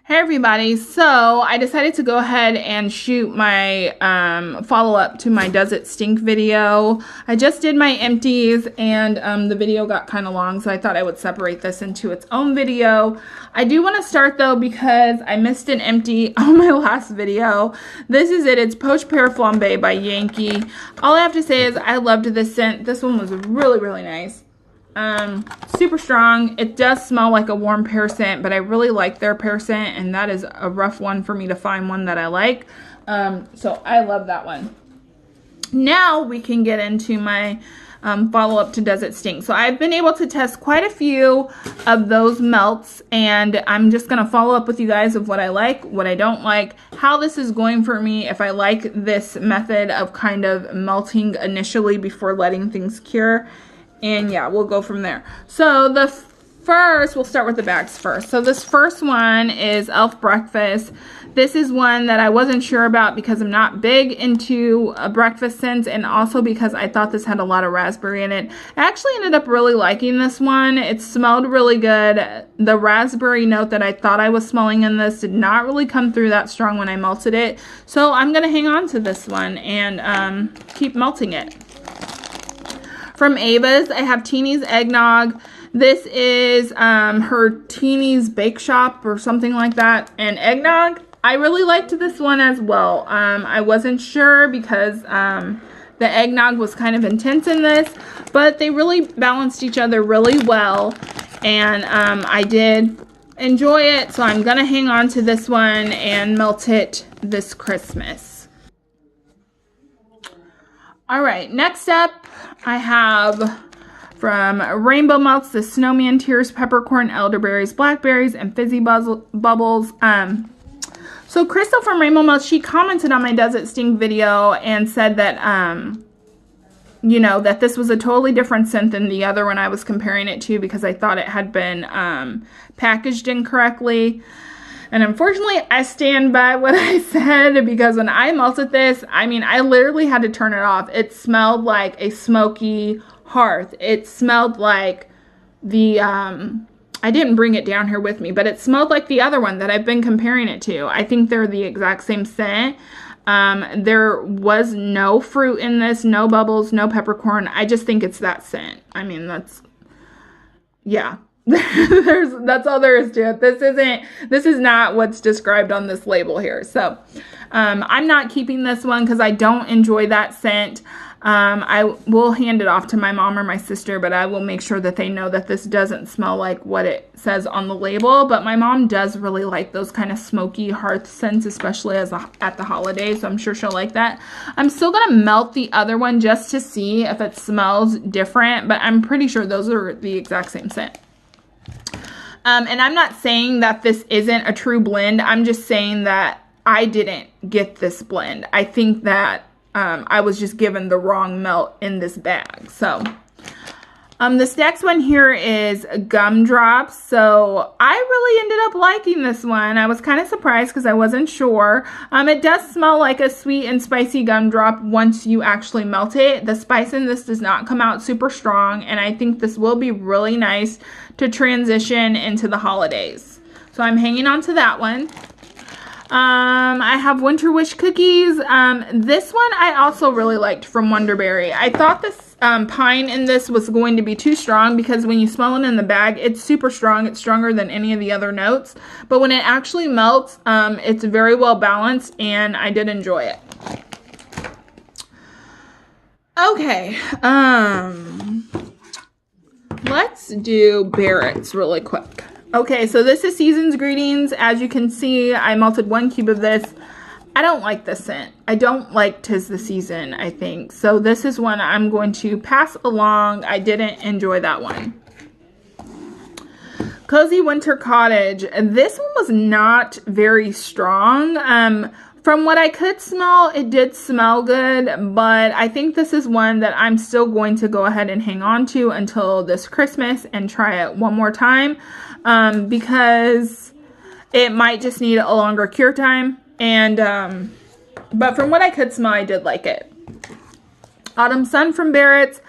Hey everybody, so I decided to go ahead and shoot my follow-up to my Does It Stink video. I just did my empties and the video got kind of long, so I thought I would separate this into its own video. I do want to start though because I missed an empty on my last video. This is it. It's Poached Pear Flambe by Yankee. All I have to say is I loved this scent. This one was really nice. Super strong. It does smell like a warm pear scent, but I really like their pear scent, and that is a rough one for me to find one that I like. So I love that one. Now we can get into my follow-up to Does It Stink. So I've been able to test quite a few of those melts, and I'm just going to follow up with you guys of what I like, what I don't like, how this is going for me, if I like this method of kind of melting initially before letting things cure. And yeah, we'll go from there. So the first, we'll start with the bags first. So this first one is Elf Breakfast. This is one that I wasn't sure about because I'm not big into breakfast scents, and also because I thought this had a lot of raspberry in it. I actually ended up really liking this one. It smelled really good. The raspberry note that I thought I was smelling in this did not really come through that strong when I melted it. So I'm going to hang on to this one and keep melting it. From Ava's, I have Teeny's Eggnog. This is her Teeny's Bake Shop or something like that. And eggnog, I really liked this one as well. I wasn't sure because the eggnog was kind of intense in this, but they really balanced each other really well. And I did enjoy it, so I'm going to hang on to this one and melt it this Christmas. All right, next up, I have from Rainbow Melts, the Snowman Tears, Peppercorn, Elderberries, Blackberries, and Fizzy Bubbles. So Crystal from Rainbow Melts, she commented on my Does It Stink video and said that, you know, that this was a totally different scent than the other one I was comparing it to because I thought it had been packaged incorrectly. And unfortunately, I stand by what I said because when I melted this, I mean, I literally had to turn it off. It smelled like a smoky hearth. It smelled like the, I didn't bring it down here with me, but it smelled like the other one that I've been comparing it to. I think they're the exact same scent. There was no fruit in this, no bubbles, no peppercorn. I just think it's that scent. I mean, that's, yeah. That's all there is to it. This is not what's described on this label here. So I'm not keeping this one because I don't enjoy that scent. I will hand it off to my mom or my sister, but I will make sure that they know that this doesn't smell like what it says on the label. But my mom does really like those kind of smoky hearth scents, especially at the holidays, so I'm sure she'll like that. I'm still going to melt the other one just to see if it smells different, but I'm pretty sure those are the exact same scent. And I'm not saying that this isn't a true blend. I'm just saying that I didn't get this blend. I think that I was just given the wrong melt in this bag. So this next one here is Gumdrops. So I really ended up liking this one. I was kind of surprised because I wasn't sure. It does smell like a sweet and spicy gumdrop once you actually melt it. The spice in this does not come out super strong, and I think this will be really nice to transition into the holidays. So I'm hanging on to that one. I have Winter Wish Cookies. This one I also really liked from Wonderberry. I thought this pine in this was going to be too strong because when you smell it in the bag, it's super strong. It's stronger than any of the other notes. But when it actually melts, it's very well balanced, and I did enjoy it. Okay, let's do Barrett's really quick. Okay, so this is Season's Greetings. As you can see, I melted 1 cube of this. I don't like this scent. I don't like 'Tis the Season, I think. So this is one I'm going to pass along. I didn't enjoy that one. Cozy Winter Cottage. This one was not very strong. From what I could smell, it did smell good, but I think this is one that I'm still going to go ahead and hang on to until this Christmas and try it one more time, because it might just need a longer cure time. And but from what I could smell, I did like it. Autumn Sun from Barrett's.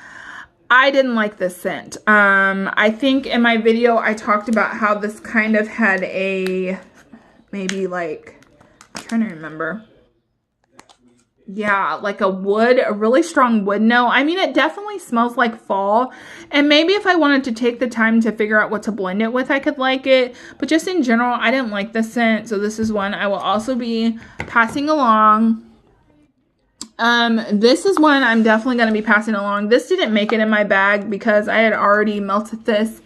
I didn't like this scent. I think in my video I talked about how this kind of had a maybe like, I'm trying to remember. Yeah, like a really strong wood note. I mean, it definitely smells like fall. And maybe if I wanted to take the time to figure out what to blend it with, I could like it. But just in general, I didn't like the scent. So this is one I will also be passing along. This is one I'm definitely going to be passing along. This didn't make it in my bag because I had already melted this.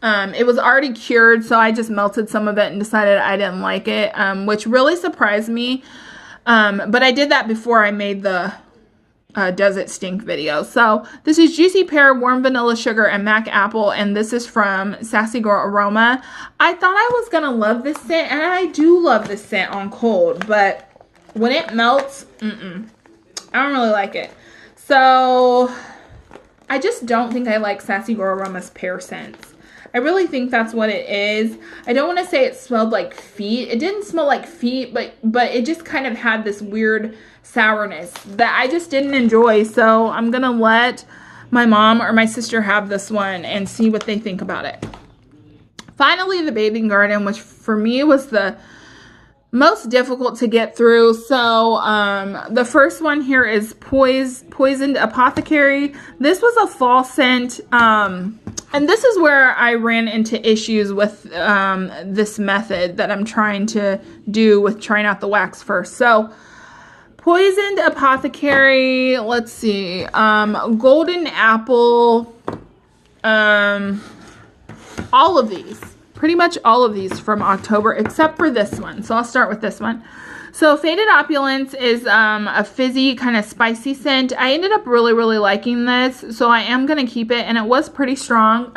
It was already cured, so I just melted some of it and decided I didn't like it, which really surprised me. But I did that before I made the Does It Stink video. So this is Juicy Pear, Warm Vanilla Sugar, and Mac Apple, and this is from Sassy Girl Aroma. I thought I was going to love this scent, and I do love this scent on cold, but when it melts, I don't really like it. So I just don't think I like Sassy Girl Aroma's pear scents. I really think that's what it is. I don't want to say it smelled like feet. It didn't smell like feet, but it just kind of had this weird sourness that I just didn't enjoy. So I'm going to let my mom or my sister have this one and see what they think about it. Finally, the Bathing Garden, which for me was the most difficult to get through. So the first one here is Poisoned Apothecary. This was a fall scent. And this is where I ran into issues with this method that I'm trying to do with trying out the wax first. So Poisoned Apothecary, let's see, Golden Apple, all of these. Pretty much all of these from October, except for this one. So I'll start with this one. So Faded Opulence is a fizzy kind of spicy scent. I ended up really, really liking this. So I am going to keep it. And it was pretty strong.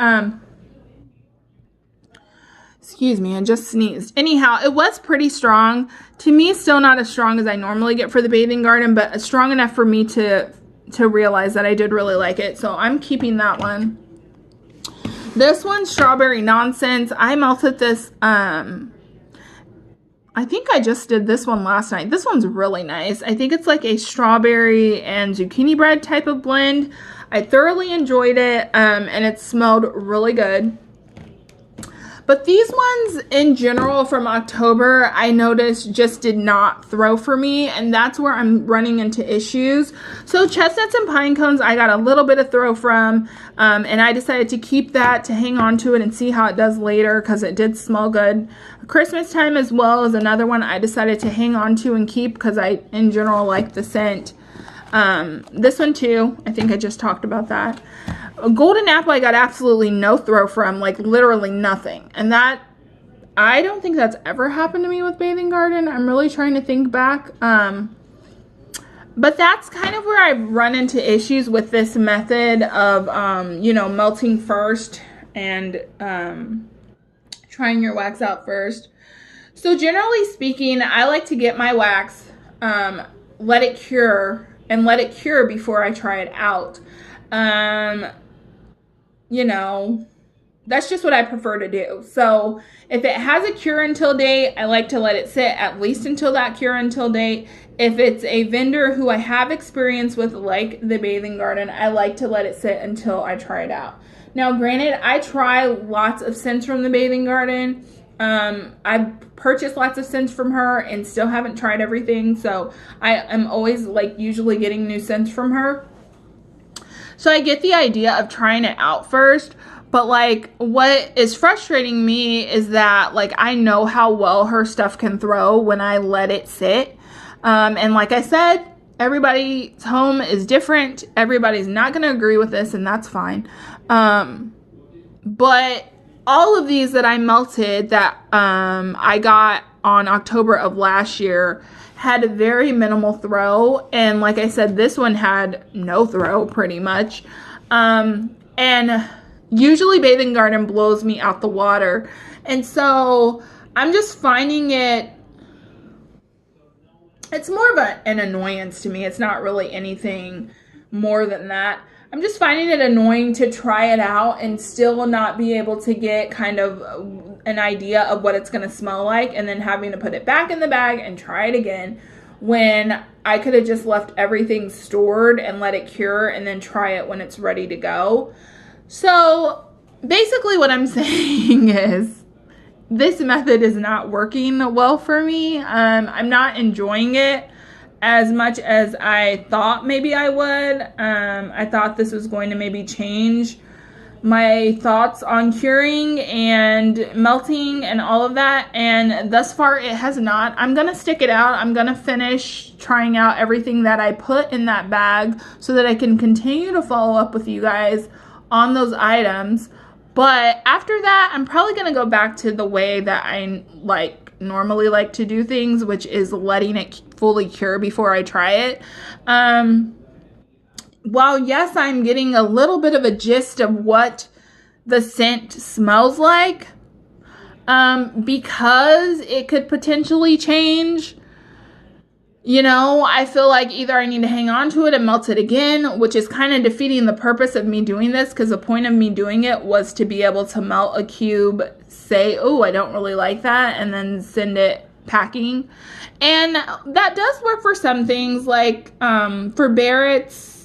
Excuse me, I just sneezed. Anyhow, it was pretty strong. To me, still not as strong as I normally get for the Bathing Garden, but strong enough for me to realize that I did really like it. So I'm keeping that one. This one, Strawberry Nonsense. I melted this, I think I just did this one last night. This one's really nice. I think it's like a strawberry and zucchini bread type of blend. I thoroughly enjoyed it, and it smelled really good. But these ones in general from October, I noticed just did not throw for me, and that's where I'm running into issues. So Chestnuts and Pine Cones, I got a little bit of throw from, and I decided to keep that to hang on to it and see how it does later because it did smell good. Christmas Time as well is another one I decided to hang on to and keep because I, in general, like the scent. This one too, I think I just talked about that. A Golden Apple I got absolutely no throw from, like literally nothing. And that, I don't think that's ever happened to me with Bathing Garden. I'm really trying to think back. But that's kind of where I've run into issues with this method of, you know, melting first and trying your wax out first. So generally speaking, I like to get my wax, let it cure, and let it cure before I try it out. You know, that's just what I prefer to do. So if it has a cure until date, I like to let it sit at least until that cure until date. If it's a vendor who I have experience with, like the Bathing Garden, I like to let it sit until I try it out. Now, granted, I try lots of scents from the Bathing Garden. I've purchased lots of scents from her and still haven't tried everything. So I am always like usually getting new scents from her. So I get the idea of trying it out first, but like what is frustrating me is that like I know how well her stuff can throw when I let it sit. And like I said, everybody's home is different. Everybody's not going to agree with this, and that's fine. But all of these that I melted that I got on October of last year had a very minimal throw, and like I said, this one had no throw pretty much. And usually Bathing Garden blows me out the water, and so I'm just finding it's more of an annoyance to me. It's not really anything more than that. I'm just finding it annoying to try it out and still not be able to get kind of an idea of what it's going to smell like, and then having to put it back in the bag and try it again when I could have just left everything stored and let it cure and then try it when it's ready to go. So basically what I'm saying is this method is not working well for me. I'm not enjoying it as much as I thought maybe I would. I thought this was going to maybe change my thoughts on curing and melting and all of that, and thus far it has not. I'm gonna stick it out. I'm gonna finish trying out everything that I put in that bag so that I can continue to follow up with you guys on those items. But after that, I'm probably gonna go back to the way that I normally like to do things, which is letting it fully cure before I try it. While yes, I'm getting a little bit of a gist of what the scent smells like, because it could potentially change, you know, I feel like either I need to hang on to it and melt it again, which is kind of defeating the purpose of me doing this, because the point of me doing it was to be able to melt a cube, say, oh, I don't really like that, and then send it packing. And that does work for some things, like for Barrett's.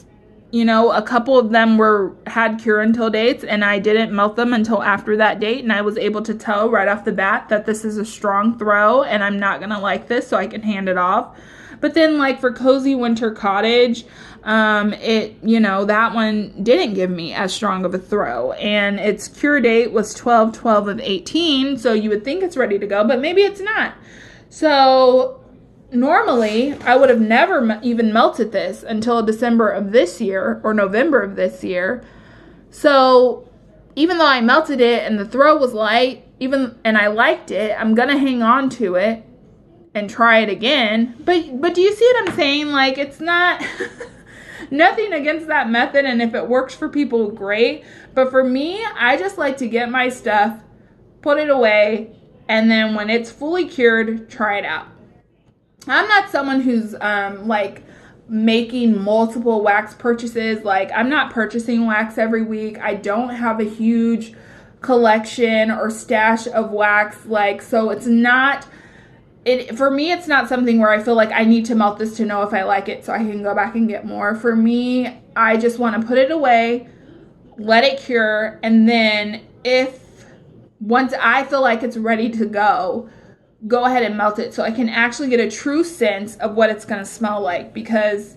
You know, a couple of them had cure until dates, and I didn't melt them until after that date, and I was able to tell right off the bat that this is a strong throw and I'm not gonna like this, so I can hand it off. But then, like for Cozy Winter Cottage, that one didn't give me as strong of a throw, and its cure date was 12/12 of 18, so you would think it's ready to go, but maybe it's not. So normally, I would have never even melted this until December of this year or November of this year. So even though I melted it and the throw was light, and I liked it, I'm gonna hang on to it and try it again. But do you see what I'm saying? Like, it's not nothing against that method, and if it works for people, great. But for me, I just like to get my stuff, put it away, and then when it's fully cured, try it out. I'm not someone who's making multiple wax purchases. Like, I'm not purchasing wax every week. I don't have a huge collection or stash of wax. So it's not, for me, it's not something where I feel like I need to melt this to know if I like it so I can go back and get more. For me, I just want to put it away, let it cure, and then once I feel like it's ready to go ahead and melt it so I can actually get a true sense of what it's going to smell like. Because,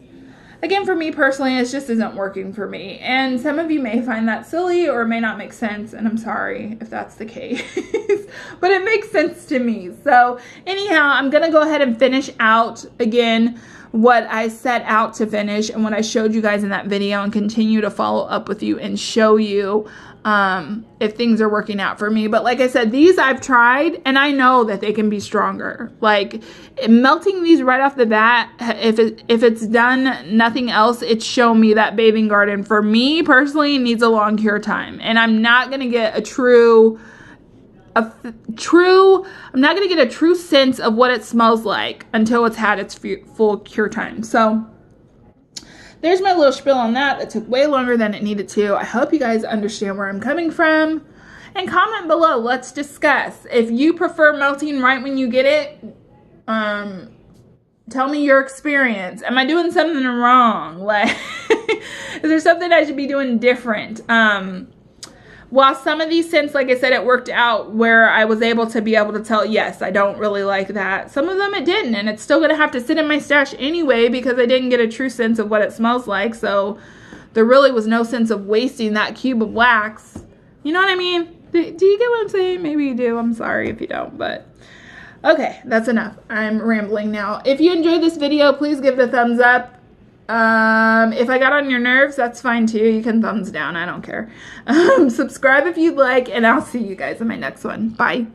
again, for me personally, it just isn't working for me. And some of you may find that silly or it may not make sense, and I'm sorry if that's the case. But it makes sense to me. So, anyhow, I'm going to go ahead and finish out, again, what I set out to finish and what I showed you guys in that video, and continue to follow up with you and show you if things are working out for me. But like I said, these I've tried, and I know that they can be stronger. Like, melting these right off the bat, if it's done nothing else, it's shown me that Bathing Garden, for me personally, needs a long cure time. And I'm not going to get I'm not going to get a true sense of what it smells like until it's had its full cure time. So there's my little spiel on that. That took way longer than it needed to. I hope you guys understand where I'm coming from. And comment below. Let's discuss. If you prefer melting right when you get it, tell me your experience. Am I doing something wrong? Like, is there something I should be doing different? While some of these scents, like I said, it worked out where I was able to tell, yes, I don't really like that. Some of them it didn't, and it's still going to have to sit in my stash anyway because I didn't get a true sense of what it smells like. So there really was no sense of wasting that cube of wax. You know what I mean? Do you get what I'm saying? Maybe you do. I'm sorry if you don't, but okay, that's enough. I'm rambling now. If you enjoyed this video, please give it a thumbs up. If I got on your nerves, that's fine too. You can thumbs down. I don't care. Subscribe if you'd like, and I'll see you guys in my next one. Bye.